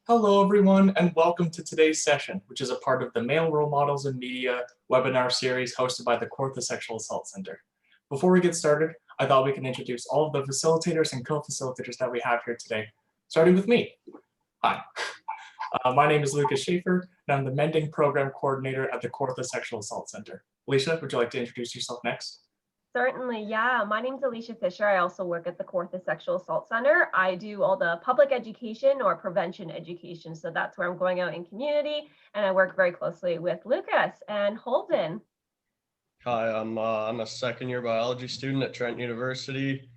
Hello, everyone, and welcome to today's session, which is a part of the Male Role Models in Media webinar series hosted by the Kawartha Sexual Assault Center. Before we get started, I thought we can introduce all of the facilitators and co-facilitators that we have here today, starting with me. Hi, my name is Lucas Schaefer, and I'm the MENding Program Coordinator at the Kawartha Sexual Assault Center. Alicia, would you like to introduce yourself next? Certainly, yeah. My name's Alicia Fisher. I also work at the Kawartha Sexual Assault Center. I do all the public education or prevention education. So that's where I'm going out in community, and I work very closely with Lucas and Holden. Hi, I'm a second-year biology student at Trent University.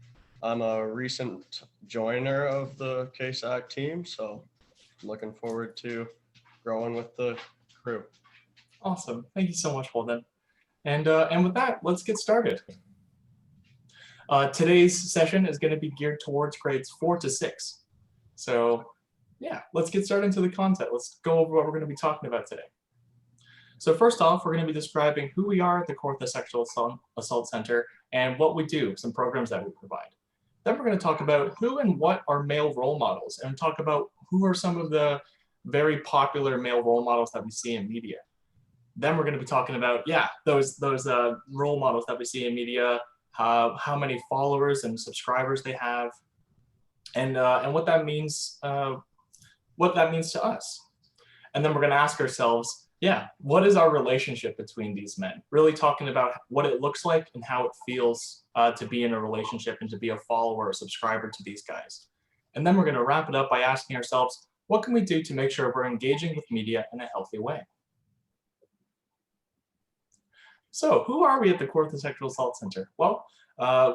I'm a recent joiner of the KSAC team, so I'm looking forward to growing with the crew. Awesome. Thank you so much, Holden. And with that, let's get started. Today's session is going to be geared towards grades 4 to 6. So yeah, let's get started into the content. Let's go over what we're going to be talking about today. So first off, we're going to be describing who we are at the Kawartha Sexual Assault Center and what we do, some programs that we provide. Then we're going to talk about who and what are male role models and talk about who are some of the very popular male role models that we see in media. Then we're going to be talking about, those role models that we see in media, how many followers and subscribers they have, and what that means to us. And then we're going to ask ourselves, what is our relationship between these men? Really talking about what it looks like and how it feels to be in a relationship and to be a follower or subscriber to these guys. And then we're going to wrap it up by asking ourselves, what can we do to make sure we're engaging with media in a healthy way? So who are we at the Kawartha Sexual Assault Center? Well,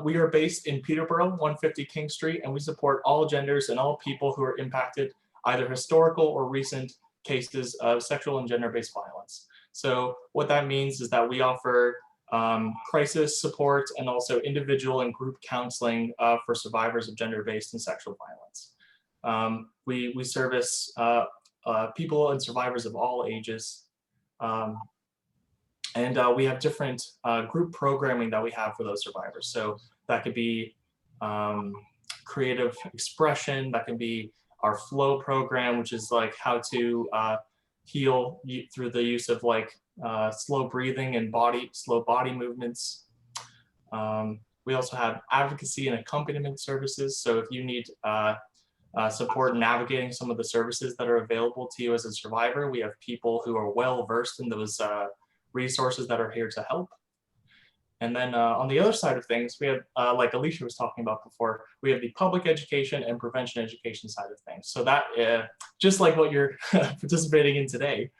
we are based in Peterborough, 150 King Street, and we support all genders and all people who are impacted, either historical or recent cases of sexual and gender-based violence. So what that means is that we offer crisis support and also individual and group counseling for survivors of gender-based and sexual violence. We service people and survivors of all ages. And we have different group programming that we have for those survivors. So that could be creative expression, that can be our flow program, which is like how to heal through the use of like slow breathing and slow body movements. We also have advocacy and accompaniment services. So if you need support navigating some of the services that are available to you as a survivor, we have people who are well versed in those resources that are here to help. And then on the other side of things, we have, like Alicia was talking about before, we have the public education and prevention education side of things. So that, just like what you're participating in today,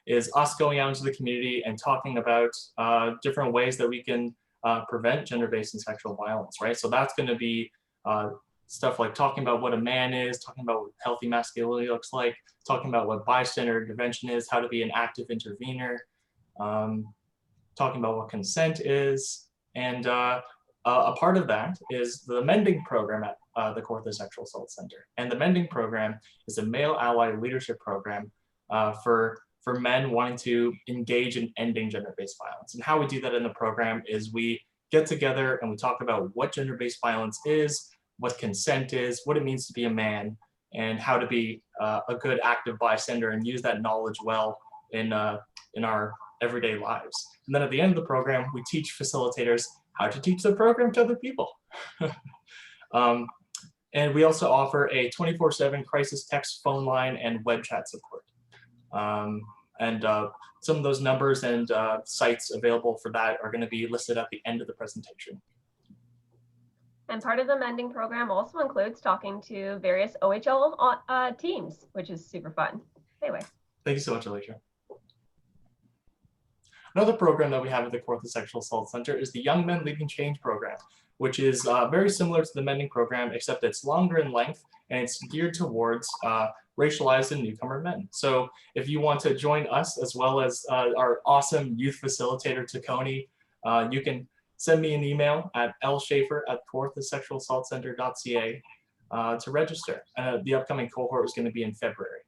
is us going out into the community and talking about different ways that we can prevent gender-based and sexual violence, right? So that's going to be stuff like talking about what a man is, talking about what healthy masculinity looks like, talking about what bystander intervention is, how to be an active intervener, talking about what consent is, and a part of that is the MENding Program at the Kawartha Sexual Assault Center. And the MENding Program is a male ally leadership program for men wanting to engage in ending gender-based violence. And how we do that in the program is we get together and we talk about what gender-based violence is, what consent is, what it means to be a man, and how to be a good active bystander and use that knowledge well in our everyday lives. And then at the end of the program, we teach facilitators how to teach the program to other people. And we also offer a 24/7 crisis text phone line and web chat support. Some of those numbers and sites available for that are going to be listed at the end of the presentation. And part of the MENding program also includes talking to various OHL teams, which is super fun. Anyway. Thank you so much, Alicia. Another program that we have at the Kawartha Sexual Assault Center is the Young Men Leading Change program, which is very similar to the MENding program, except it's longer in length and it's geared towards racialized and newcomer men. So if you want to join us as well as our awesome youth facilitator, Takoni, you can send me an email at lschaefer@kawarthasexualassaultcenter.ca to register. The upcoming cohort is going to be in February.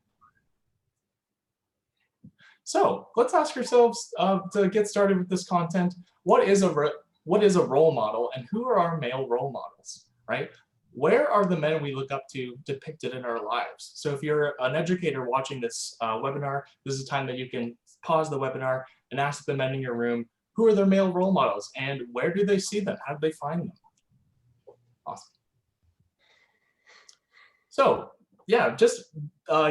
So let's ask ourselves to get started with this content, what is a role model and who are our male role models, right? where are the men we look up to depicted in our lives? So if you're an educator watching this webinar, this is a time that you can pause the webinar and ask the men in your room, who are their male role models and where do they see them? How do they find them? Awesome. So yeah, just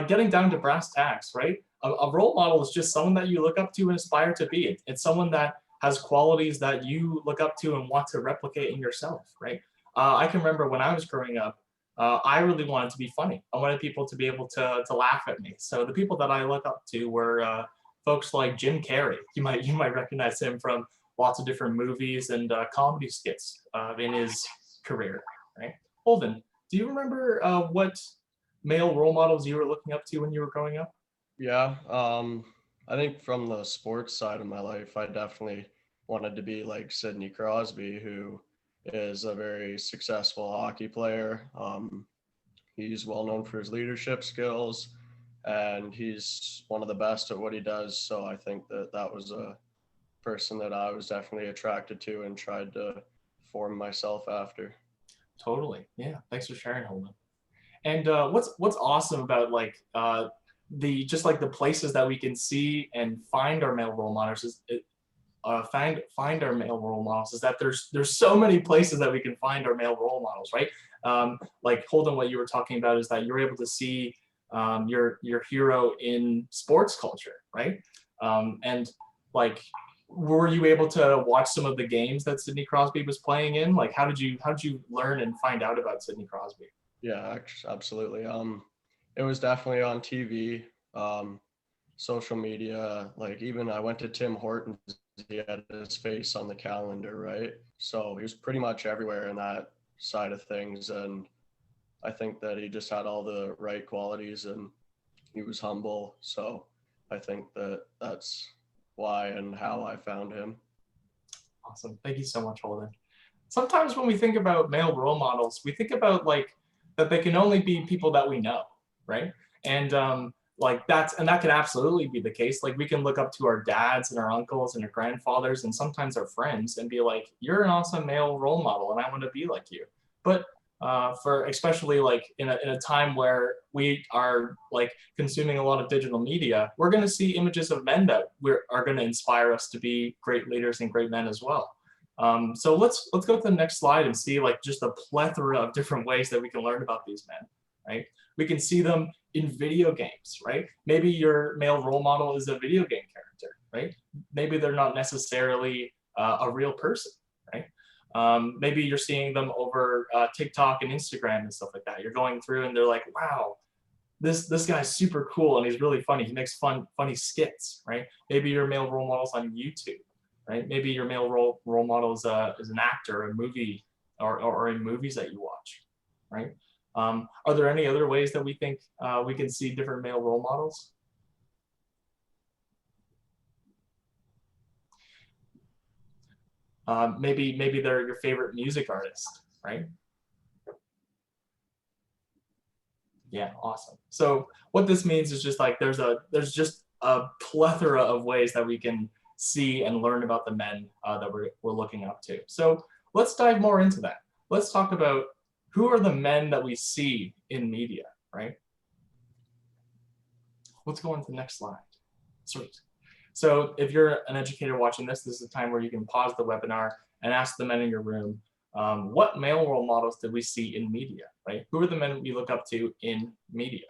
getting down to brass tacks, right? A role model is just someone that you look up to and aspire to be. It's someone that has qualities that you look up to and want to replicate in yourself, right? I can remember when I was growing up, I really wanted to be funny. I wanted people to be able to laugh at me. So the people that I look up to were folks like Jim Carrey. You might recognize him from lots of different movies and comedy skits in his career, right? Holden, do you remember what male role models you were looking up to when you were growing up? Yeah, I think from the sports side of my life, I definitely wanted to be like Sidney Crosby, who is a very successful hockey player. He's well known for his leadership skills, and he's one of the best at what he does. So I think that that was a person that I was definitely attracted to and tried to form myself after. Totally. Yeah. Thanks for sharing, Holden. And what's awesome about like the just like the places that we can see and find our male role models is find our male role models is that there's so many places that we can find our male role models, right? Like Holden, what you were talking about is that you're able to see your hero in sports culture, right? And like, were you able to watch some of the games that Sidney Crosby was playing in? Like, how did you learn and find out about Sidney Crosby? Yeah, absolutely. It was definitely on TV, social media. Like even I went to Tim Hortons, he had his face on the calendar, right? So he was pretty much everywhere in that side of things, and I think that he just had all the right qualities, and he was humble. So I think that that's why and how I found him. Awesome. Thank you so much, Holden. Sometimes when we think about male role models, we think about like that they can only be people that we know, right? And like that can absolutely be the case. Like we can look up to our dads and our uncles and our grandfathers and sometimes our friends and be like, you're an awesome male role model and I want to be like you. But for especially like in a time where we are like consuming a lot of digital media, we're going to see images of men that are going to inspire us to be great leaders and great men as well. So let's go to the next slide and see like just a plethora of different ways that we can learn about these men, right? We can see them in video games, right? Maybe your male role model is a video game character, right? Maybe they're not necessarily a real person, right? Maybe you're seeing them over TikTok and Instagram and stuff like that. You're going through and they're like, wow, this guy's super cool and he's really funny. He makes funny skits, right? Maybe your male role model's on YouTube, right? Maybe your male role model is an actor, a movie, or in movies that you watch, right? Are there any other ways that we think we can see different male role models? Maybe they're your favorite music artist, right? Yeah, awesome. So what this means is just like there's just a plethora of ways that we can see and learn about the men that we're looking up to. So let's dive more into that. Let's talk about who are the men that we see in media, right? Let's go on to the next slide. Sweet. So if you're an educator watching this, this is a time where you can pause the webinar and ask the men in your room, what male role models did we see in media, right? Who are the men we look up to in media?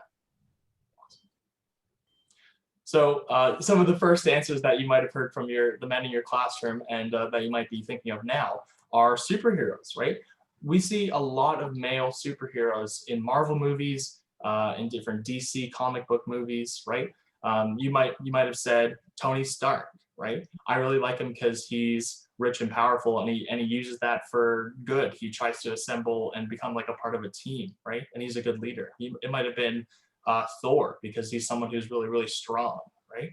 So some of the first answers that you might have heard from the men in your classroom and that you might be thinking of now are superheroes, right? We see a lot of male superheroes in Marvel movies, in different DC comic book movies, right? You might have said Tony Stark, right? I really like him because he's rich and powerful and he uses that for good. He tries to assemble and become like a part of a team, right? And he's a good leader. It might have been Thor because he's someone who's really, really strong, right?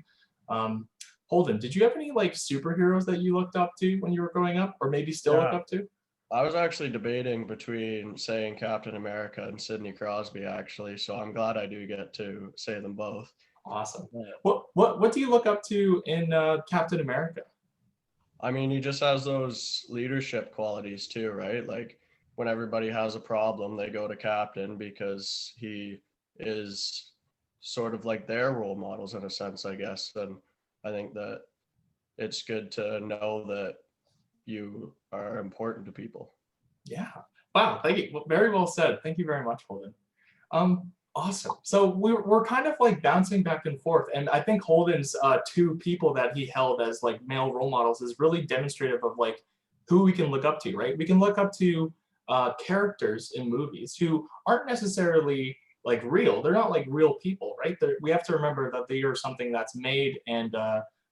Holden, did you have any like superheroes that you looked up to when you were growing up or maybe still look up to? I was actually debating between saying Captain America and Sidney Crosby, actually. So I'm glad I do get to say them both. Awesome. What do you look up to in Captain America? I mean, he just has those leadership qualities too, right? Like when everybody has a problem, they go to captain because he is sort of like their role models in a sense, I guess. And I think that it's good to know that you are important to people. Yeah. Wow. Thank you. Very well said. Thank you very much, Holden. Awesome. So we're kind of like bouncing back and forth, and I think Holden's two people that he held as like male role models is really demonstrative of like who we can look up to, right? We can look up to characters in movies who aren't necessarily like real. They're not like real people, right? We have to remember that they are something that's made and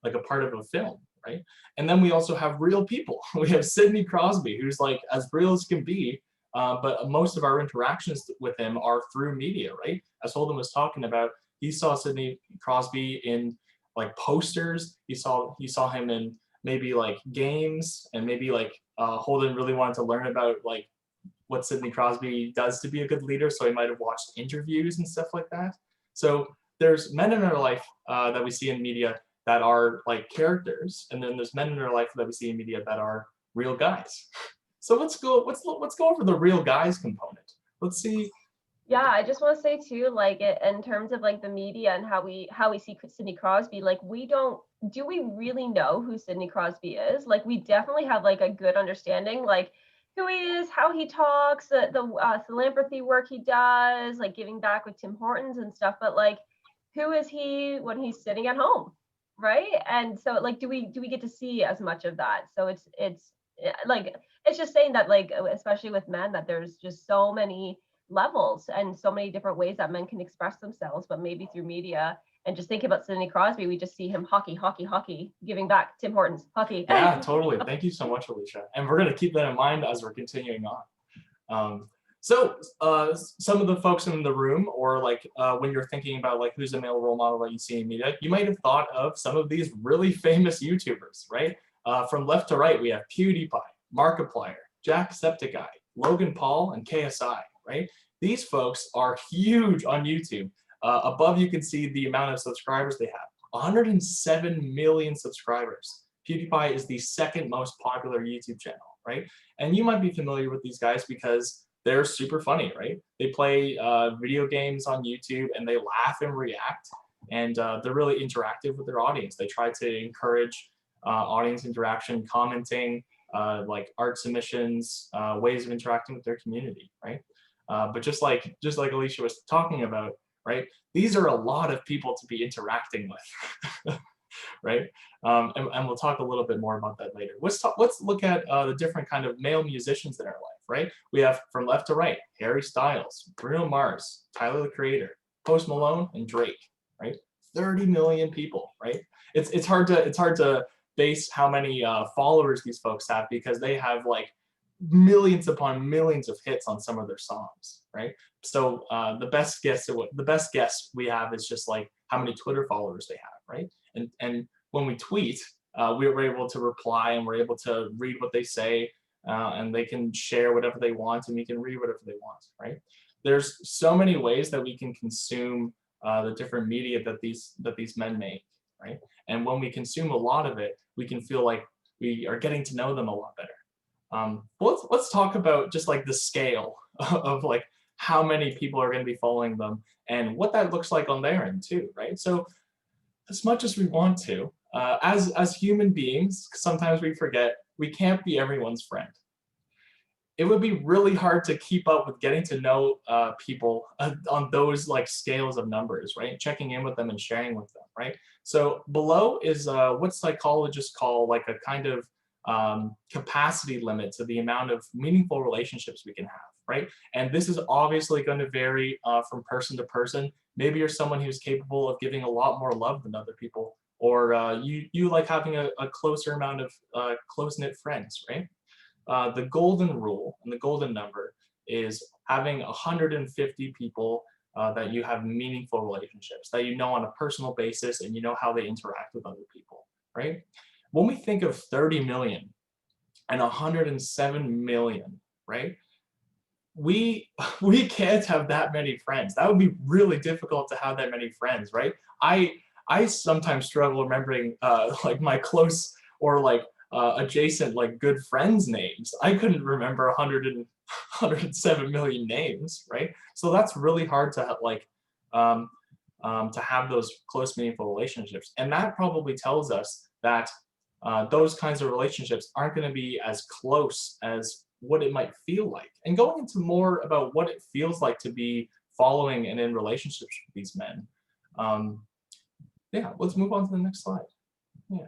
like a part of a film, right? And then we also have real people. We have Sidney Crosby, who's like as real as can be, but most of our interactions with him are through media, right? As Holden was talking about, he saw Sidney Crosby in like posters. He saw him in maybe like games, and maybe like Holden really wanted to learn about like what Sidney Crosby does to be a good leader, so he might have watched interviews and stuff like that. So there's men in our life that we see in media that are like characters, and then there's men in our life that we see in media that are real guys. So let's go over the real guys component. Let's see. Yeah, I just want to say too, like in terms of like the media and how we see Sidney Crosby, like do we really know who Sidney Crosby is? Like we definitely have like a good understanding, like who he is, how he talks, the philanthropy work he does, like giving back with Tim Hortons and stuff. But like, who is he when he's sitting at home, right? And so like, do we get to see as much of that? So it's like it's just saying that like especially with men that there's just so many levels and so many different ways that men can express themselves, but maybe through media. And just think about Sidney Crosby, we just see him hockey, giving back Tim Hortons, hockey. Yeah, totally. Thank you so much, Alicia. And we're going to keep that in mind as we're continuing on. So some of the folks in the room, or like when you're thinking about like who's a male role model that you see in media, you might have thought of some of these really famous YouTubers, right? From left to right, we have PewDiePie, Markiplier, Jacksepticeye, Logan Paul, and KSI, right? These folks are huge on YouTube. Above, you can see the amount of subscribers they have. 107 million subscribers. PewDiePie is the second most popular YouTube channel, right? And you might be familiar with these guys because they're super funny, right? They play video games on YouTube and they laugh and react, and they're really interactive with their audience. They try to encourage audience interaction, commenting, like art submissions, ways of interacting with their community, right? But just like Alicia was talking about, right? These are a lot of people to be interacting with, right? And we'll talk a little bit more about that later. Let's look at the different kind of male musicians in our life, right? We have from left to right, Harry Styles, Bruno Mars, Tyler the Creator, Post Malone, and Drake, right? 30 million people, right? It's hard to base how many followers these folks have because they have like millions upon millions of hits on some of their songs, right? So the best guess we have is just like how many Twitter followers they have, right? And when we tweet, we're able to reply and we're able to read what they say, and they can share whatever they want and we can read whatever they want, right? There's so many ways that we can consume the different media that these men make, right? And when we consume a lot of it, we can feel like we are getting to know them a lot better. Let's talk about just like the scale of like how many people are going to be following them and what that looks like on their end too, right? So as much as we want to, as human beings, sometimes we forget we can't be everyone's friend. It would be really hard to keep up with getting to know people on those like scales of numbers, right? Checking in with them and sharing with them, right? So below is what psychologists call like a kind of capacity limit to the amount of meaningful relationships we can have, right? And this is obviously going to vary from person to person. Maybe you're someone who's capable of giving a lot more love than other people, or you like having a closer amount of close-knit friends, right? The golden rule and the golden number is having 150 people that you have meaningful relationships, that you know on a personal basis and you know how they interact with other people, right? When we think of 30 million and 107 million, right? We can't have that many friends. That would be really difficult to have that many friends, right? I sometimes struggle remembering like my close or like adjacent like good friends names. I couldn't remember 107 million names, right? So that's really hard to like to have those close, meaningful relationships. And that probably tells us that those kinds of relationships aren't going to be as close as what it might feel like. And going into more about what it feels like to be following and in relationships with these men. Yeah, let's move on to the next slide. Yeah.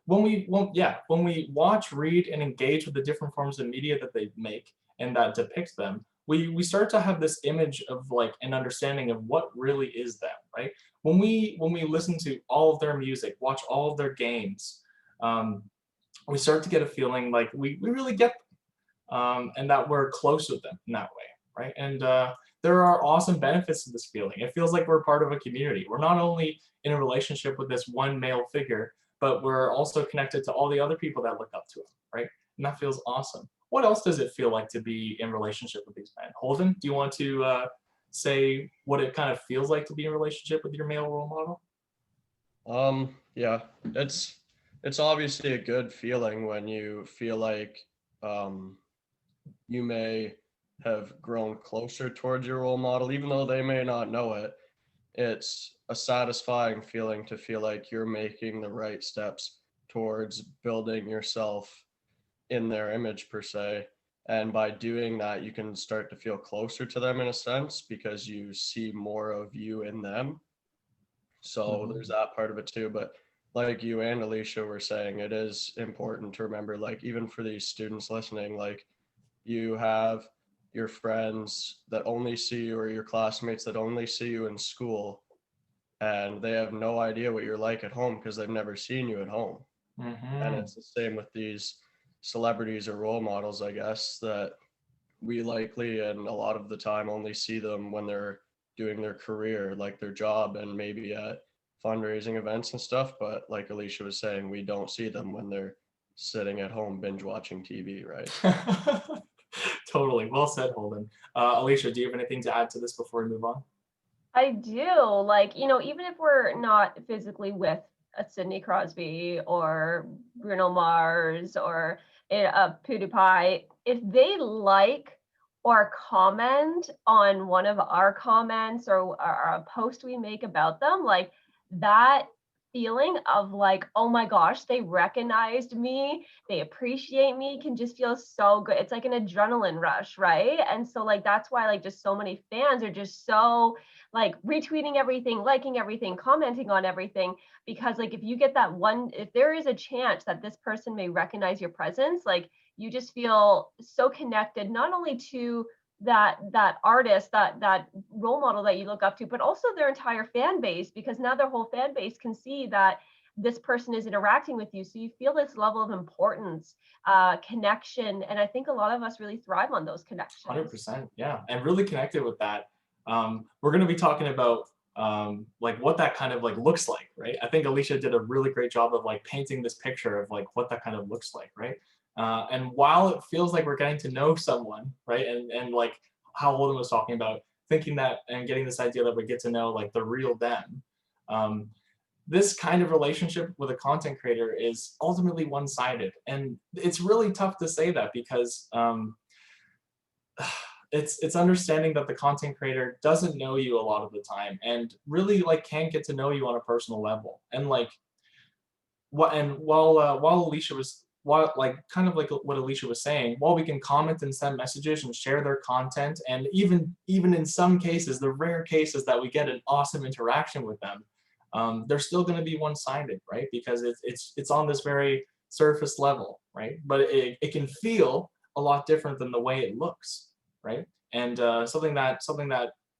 When we watch, read, and engage with the different forms of media that they make and that depict them, we start to have this image of like an understanding of what really is them, right? When we listen to all of their music, watch all of their games, we start to get a feeling like we really get them, and that we're close with them in that way, right? And there are awesome benefits to this feeling. It feels like we're part of a community. We're not only in a relationship with this one male figure, but we're also connected to all the other people that look up to him, right? And that feels awesome. What else does it feel like to be in relationship with these men? Holden, do you want to say what it kind of feels like to be in a relationship with your male role model? Yeah, it's obviously a good feeling when you feel like you may have grown closer towards your role model, even though they may not know it. It's a satisfying feeling to feel like you're making the right steps towards building yourself in their image per se. And by doing that, you can start to feel closer to them in a sense because you see more of you in them. So there's that part of it too. But like you and Alicia were saying, it is important to remember, like, even for these students listening, like, you have your friends that only see you or your classmates that only see you in school, and they have no idea what you're like at home because they've never seen you at home. And it's the same with these celebrities or role models, I guess, that we likely and a lot of the time only see them when they're doing their career, like their job, and maybe at fundraising events and stuff. But like Alicia was saying, we don't see them when they're sitting at home binge watching TV, right? Totally. Well said, Holden. Alicia, do you have anything to add to this before we move on? I do. Like, even if we're not physically with a Sidney Crosby or Bruno Mars or a PewDiePie, if they like or comment on one of our comments or a post we make about them, like that feeling of like, oh my gosh, they recognized me, they appreciate me, can just feel so good. It's like an adrenaline rush, right? And so like that's why like just so many fans are just so like retweeting everything, liking everything, commenting on everything, because like if you get that one, if there is a chance that this person may recognize your presence, like you just feel so connected not only to that artist, that role model that you look up to, but also their entire fan base, because now their whole fan base can see that this person is interacting with you. So you feel this level of importance, connection. And I think a lot of us really thrive on those connections. 100%, yeah. And really connected with that. We're going to be talking about like what that kind of like looks like, right? I think Alicia did a really great job of like painting this picture of like what that kind of looks like, right? And while it feels like we're getting to know someone, right? And like how Holden was talking about, thinking that and getting this idea that we get to know like the real them. This kind of relationship with a content creator is ultimately one-sided. And it's really tough to say that because it's understanding that the content creator doesn't know you a lot of the time and really like can't get to know you on a personal level. And like while Alicia was kind of like what Alicia was saying, while we can comment and send messages and share their content, and even in some cases, the rare cases that we get an awesome interaction with them, they're still going to be one-sided, right? Because it's on this very surface level, right? But it can feel a lot different than the way it looks, right? And something that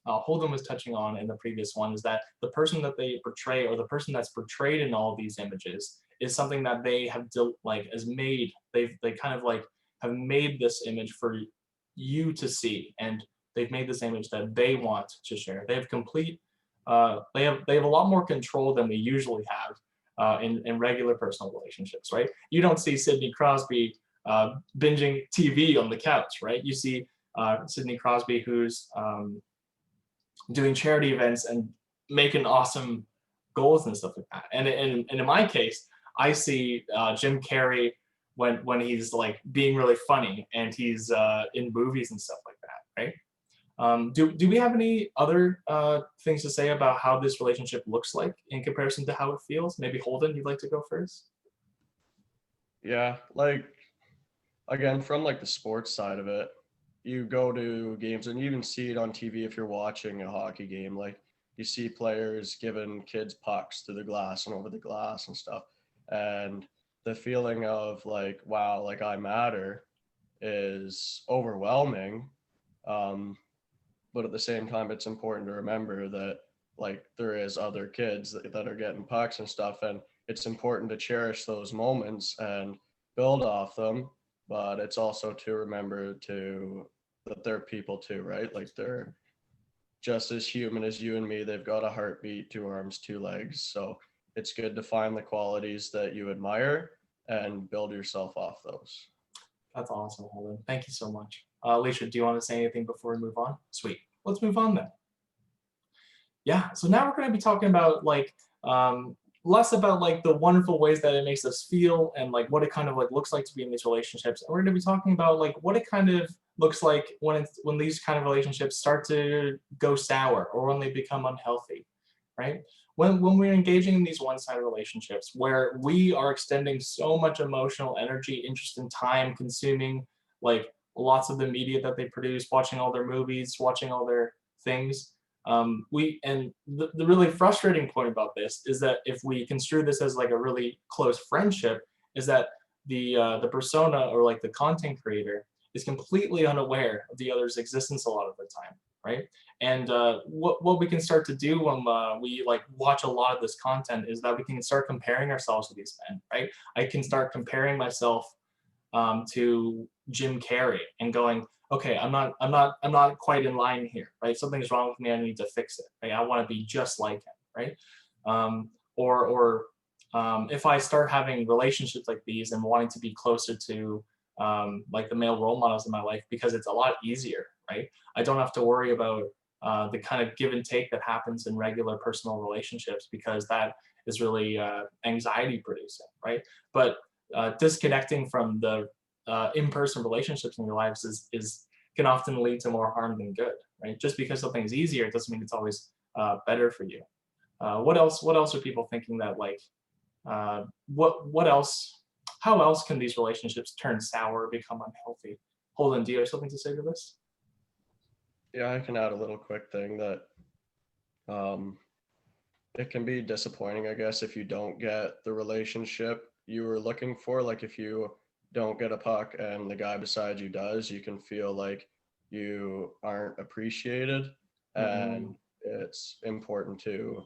Holden was touching on in the previous one is that the person that they portray, or the person that's portrayed in all of these images, is something that they have they kind of like have made this image for you to see, and they've made this image that they want to share. They have complete they have a lot more control than we usually have in regular personal relationships, right? You don't see Sidney Crosby binging TV on the couch, right? You see Sidney Crosby who's doing charity events and making awesome goals and stuff like that. And in my case, I see Jim Carrey when he's like being really funny and he's in movies and stuff like that, right? Do we have any other things to say about how this relationship looks like in comparison to how it feels? Maybe Holden, you'd like to go first? Yeah, like again, from like the sports side of it, you go to games and you even see it on TV if you're watching a hockey game. Like you see players giving kids pucks through the glass and over the glass and stuff. And the feeling of like, wow, like I matter is overwhelming. Um, but at the same time, it's important to remember that like there is other kids that are getting pucks and stuff. And it's important to cherish those moments and build off them. But it's also to remember to that they're people too, right? Like they're just as human as you and me. They've got a heartbeat, two arms, two legs. So it's good to find the qualities that you admire and build yourself off those. That's awesome, Holden. Thank you so much. Alicia, do you want to say anything before we move on? Sweet. Let's move on then. Yeah, so now we're going to be talking about like less about like the wonderful ways that it makes us feel and like what it kind of like looks like to be in these relationships. And we're going to be talking about like what it kind of looks like when these kind of relationships start to go sour or when they become unhealthy, right? When we're engaging in these one-sided relationships where we are extending so much emotional energy, interest, and time, consuming like lots of the media that they produce, watching all their movies, watching all their things. The really frustrating point about this is that if we construe this as like a really close friendship, is that the persona or like the content creator is completely unaware of the other's existence a lot of the time, right? And what we can start to do when we like watch a lot of this content is that we can start comparing ourselves to these men, right? I can start comparing myself to Jim Carrey and going, okay, I'm not quite in line here, right? Something's wrong with me. I need to fix it. Right? I want to be just like him, right? If I start having relationships like these and wanting to be closer to like the male role models in my life because it's a lot easier, right? I don't have to worry about the kind of give and take that happens in regular personal relationships because that is really anxiety producing, right? But disconnecting from the in-person relationships in your lives can often lead to more harm than good, right? Just because something's easier doesn't mean it's always better for you. What else are people thinking that like what else, how else can these relationships turn sour or become unhealthy? Holden, do you have something to say to this? Yeah, I can add a little quick thing that it can be disappointing, I guess, if you don't get the relationship you were looking for. Like if you don't get a puck and the guy beside you does, you can feel like you aren't appreciated. And it's important to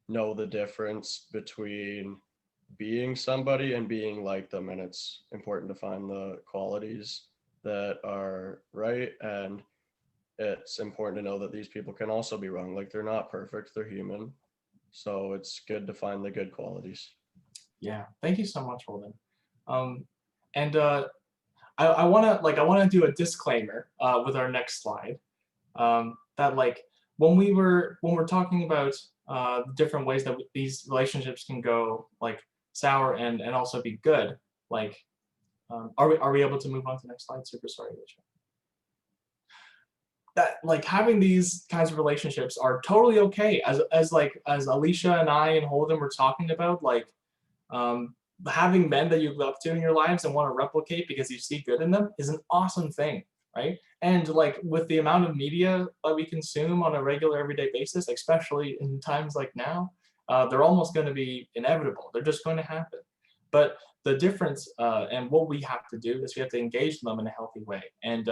know the difference between being somebody and being like them. And it's important to find the qualities that are right. And it's important to know that these people can also be wrong. Like they're not perfect, they're human. So it's good to find the good qualities. Yeah, thank you so much, Holden. And I want to do a disclaimer with our next slide. That like when we're talking about different ways that these relationships can go like sour and also be good. Like, are we able to move on to the next slide? Super sorry, Alicia. That like having these kinds of relationships are totally okay. As Alicia and I and Holden were talking about, like having men that you look up to in your lives and want to replicate because you see good in them is an awesome thing, right? And like with the amount of media that we consume on a regular everyday basis, especially in times like now, they're almost going to be inevitable. They're just going to happen. But the difference and what we have to do is we have to engage them in a healthy way. And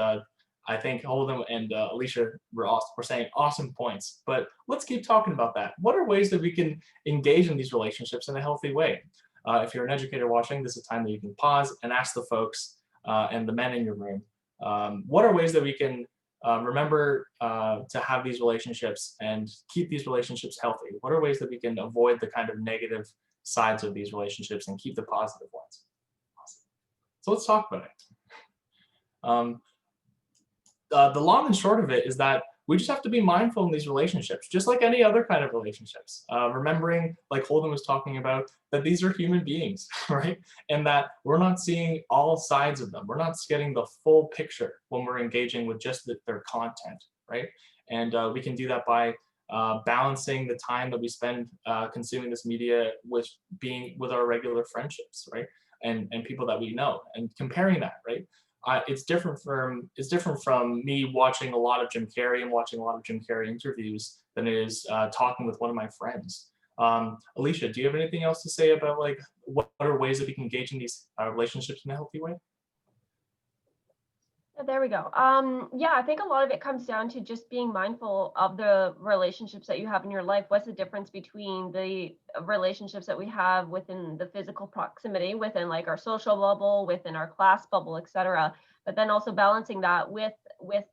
I think Holden and Alicia were saying awesome points, but let's keep talking about that. What are ways that we can engage in these relationships in a healthy way? If you're an educator watching, this is a time that you can pause and ask the folks and the men in your room, what are ways that we can remember to have these relationships and keep these relationships healthy? What are ways that we can avoid the kind of negative sides of these relationships and keep the positive ones? Awesome. So let's talk about it. The long and short of it is that we just have to be mindful in these relationships, just like any other kind of relationships. Remembering, like Holden was talking about, that these are human beings, right? And that we're not seeing all sides of them. We're not getting the full picture when we're engaging with just their content, right? And we can do that by balancing the time that we spend consuming this media with being with our regular friendships, right? And people that we know, and comparing that, right? It's different from me watching a lot of Jim Carrey and watching a lot of Jim Carrey interviews than it is talking with one of my friends. Alicia, do you have anything else to say about like what are ways that we can engage in these relationships in a healthy way? There we go. Yeah, I think a lot of it comes down to just being mindful of the relationships that you have in your life. What's the difference between the relationships that we have within the physical proximity, within like our social bubble, within our class bubble, etc. But then also balancing that with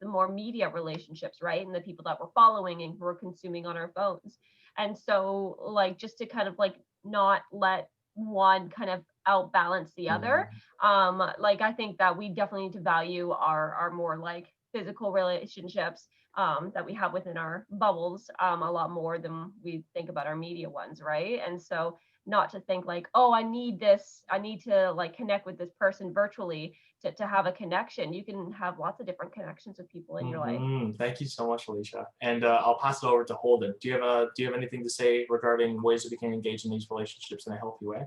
the more media relationships, right? And the people that we're following and who we're consuming on our phones. And so like just to kind of like not let one kind of outbalance the other. Like I think that we definitely need to value our more like physical relationships that we have within our bubbles a lot more than we think about our media ones, right? And so not to think like, oh, I need to like connect with this person virtually to have a connection. You can have lots of different connections with people in your life. Thank you so much, Alicia. And I'll pass it over to Holden. Do you have anything to say regarding ways that we can engage in these relationships in a healthy way?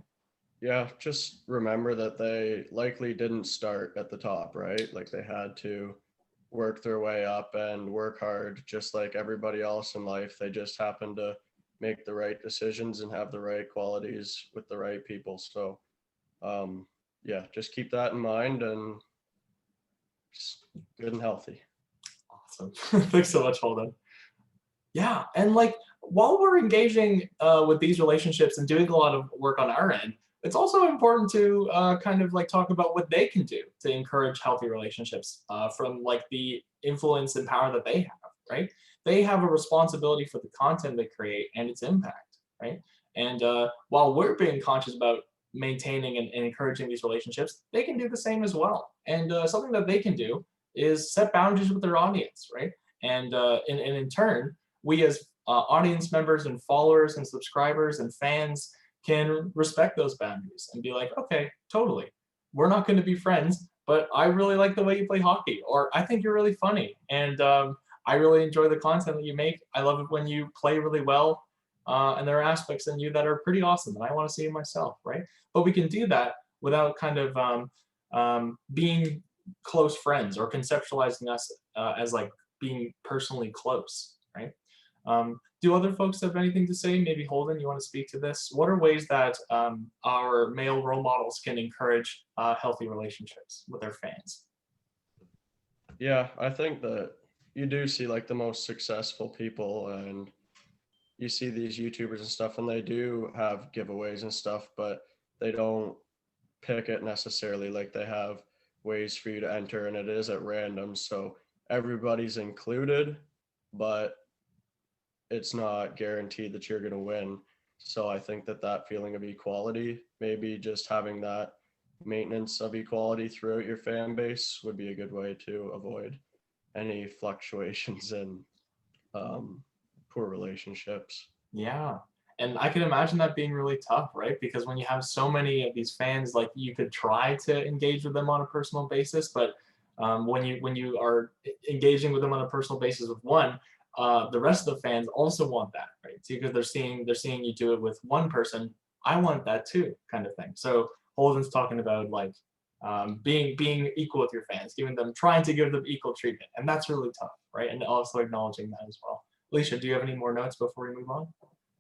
Yeah, just remember that they likely didn't start at the top, right? Like they had to work their way up and work hard, just like everybody else in life. They just happened to make the right decisions and have the right qualities with the right people. So, yeah, just keep that in mind and just good and healthy. Awesome. Thanks so much, Holden. Yeah, and like while we're engaging with these relationships and doing a lot of work on our end, it's also important to kind of like talk about what they can do to encourage healthy relationships from like the influence and power that they have, right? They have a responsibility for the content they create and its impact, right? And while we're being conscious about maintaining and encouraging these relationships, they can do the same as well. And something that they can do is set boundaries with their audience, right? And in turn, we as audience members and followers and subscribers and fans can respect those boundaries and be like, okay, totally. We're not going to be friends, but I really like the way you play hockey, or I think you're really funny. And I really enjoy the content that you make. I love it when you play really well. And there are aspects in you that are pretty awesome and I want to see in myself, right? But we can do that without kind of being close friends or conceptualizing us as like being personally close, right? Do other folks have anything to say? Maybe Holden, you want to speak to this? What are ways that our male role models can encourage healthy relationships with their fans? Yeah, I think that you do see like the most successful people, and you see these YouTubers and stuff, and they do have giveaways and stuff, but they don't pick it necessarily. Like they have ways for you to enter, and it is at random. So everybody's included, but it's not guaranteed that you're going to win. So I think that that feeling of equality, maybe just having that maintenance of equality throughout your fan base would be a good way to avoid any fluctuations in poor relationships. Yeah. And I can imagine that being really tough, right? Because when you have so many of these fans, like you could try to engage with them on a personal basis, but when you are engaging with them on a personal basis with one, the rest of the fans also want that, right? So because they're seeing you do it with one person, I want that too, kind of thing. So Holden's talking about like being equal with your fans, trying to give them equal treatment, and that's really tough, right? And also acknowledging that as well. Alicia, do you have any more notes before we move on?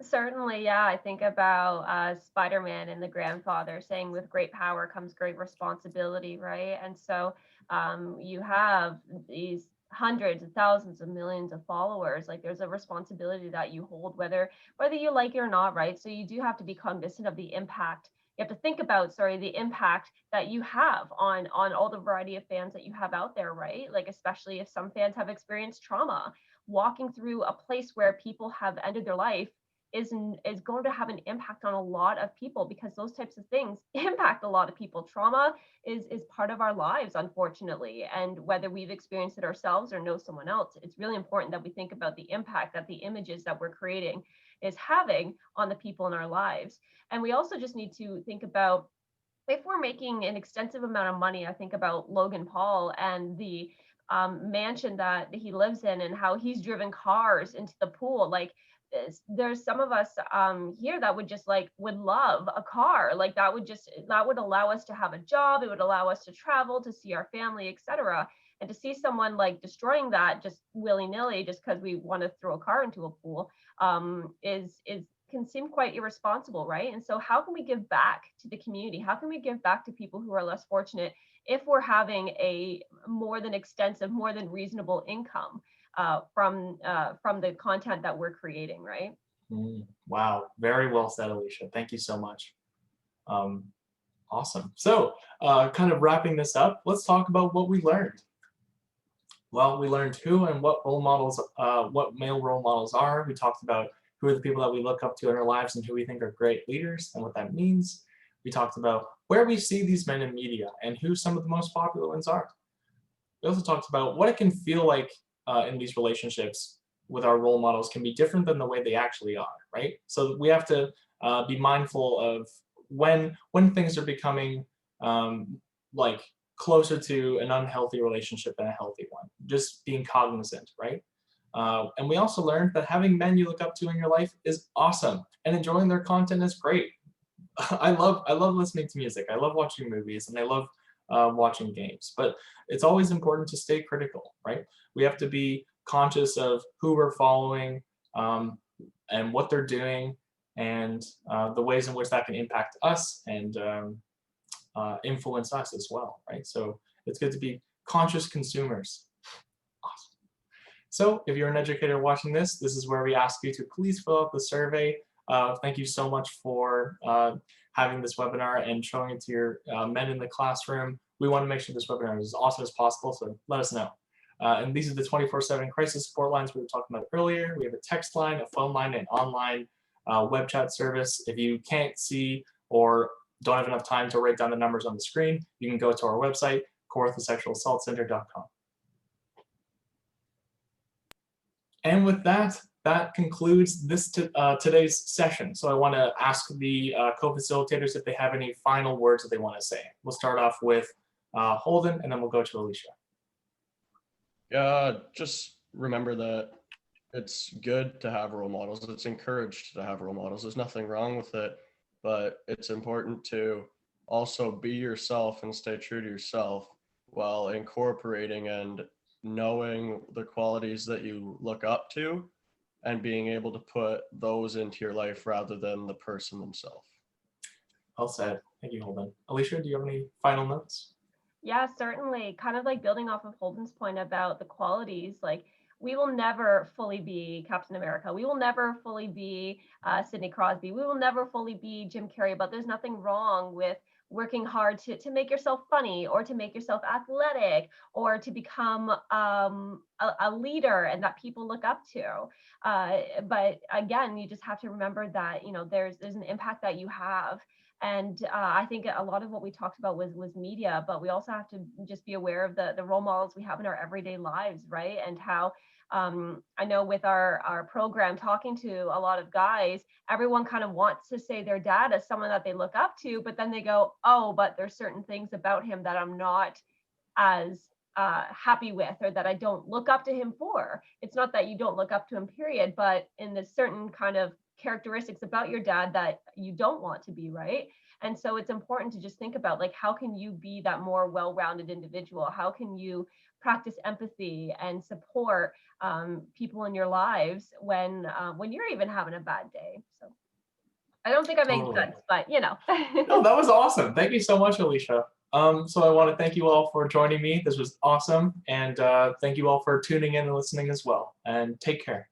Certainly, yeah. I think about Spider-Man and the grandfather saying, with great power comes great responsibility, right? And so you have these hundreds of thousands of millions of followers. Like there's a responsibility that you hold, whether you like it or not, right? So you do have to be cognizant of the impact. You have to think about, sorry, the impact that you have on all the variety of fans that you have out there, right? Like especially if some fans have experienced trauma, walking through a place where people have ended their life is going to have an impact on a lot of people, because those types of things impact a lot of people. Trauma is part of our lives, unfortunately, and whether we've experienced it ourselves or know someone else, it's really important that we think about the impact that the images that we're creating is having on the people in our lives. And we also just need to think about, if we're making an extensive amount of money, I think about Logan Paul and the mansion that he lives in, and how he's driven cars into the pool. Like, there's some of us here that would just would love a car like that. That would allow us to have a job. It would allow us to travel, to see our family, etc. And to see someone destroying that just willy-nilly just because we want to throw a car into a pool is can seem quite irresponsible, right? And so how can we give back to the community? How can we give back to people who are less fortunate if we're having a more than extensive, more than reasonable income from the content that we're creating, right? Wow, very well said, Alicia. Thank you so much. Awesome. So kind of wrapping this up, let's talk about what we learned. Well, we learned who and what role models, what male role models are. We talked about who are the people that we look up to in our lives and who we think are great leaders and what that means. We talked about where we see these men in media and who some of the most popular ones are. We also talked about what it can feel like in these relationships with our role models can be different than the way they actually are, right? So we have to be mindful of when things are becoming closer to an unhealthy relationship than a healthy one. Just being cognizant, right? And we also learned that having men you look up to in your life is awesome, and enjoying their content is great. I love listening to music. I love watching movies, and I love watching games. But it's always important to stay critical, right? We have to be conscious of who we're following and what they're doing, and the ways in which that can impact us and influence us as well, right? So it's good to be conscious consumers. Awesome. So if you're an educator watching this, this is where we ask you to please fill out the survey. Thank you so much for having this webinar and showing it to your men in the classroom. We want to make sure this webinar is as awesome as possible, so let us know. And these are the 24/7 crisis support lines we were talking about earlier. We have a text line, a phone line, and online web chat service. If you can't see or don't have enough time to write down the numbers on the screen, you can go to our website, KSAC.com. And with that, that concludes this today's session. So I want to ask the co-facilitators if they have any final words that they want to say. We'll start off with Holden, and then we'll go to Alicia. Just remember that it's good to have role models. It's encouraged to have role models. There's nothing wrong with it, but it's important to also be yourself and stay true to yourself while incorporating and knowing the qualities that you look up to and being able to put those into your life rather than the person themselves. Well said. Thank you, Holden. Alicia, do you have any final notes? Yeah, certainly. Kind of building off of Holden's point about the qualities, we will never fully be Captain America. We will never fully be Sidney Crosby. We will never fully be Jim Carrey, but there's nothing wrong with working hard to make yourself funny, or to make yourself athletic, or to become a leader and that people look up to. But again, you just have to remember that, there's an impact that you have. And I think a lot of what we talked about was media, but we also have to just be aware of the role models we have in our everyday lives, right? And how I know with our program, talking to a lot of guys, everyone kind of wants to say their dad as someone that they look up to, but then they go, oh, but there's certain things about him that I'm not as happy with, or that I don't look up to him for. It's not that you don't look up to him, period, but in the certain kind of characteristics about your dad that you don't want to be, right? And so it's important to just think about how can you be that more well-rounded individual? How can you practice empathy and support people in your lives when you're even having a bad day? So I don't think I made sense, but No, that was awesome. Thank you so much, Alicia. So I want to thank you all for joining me. This was awesome. And thank you all for tuning in and listening as well. And take care.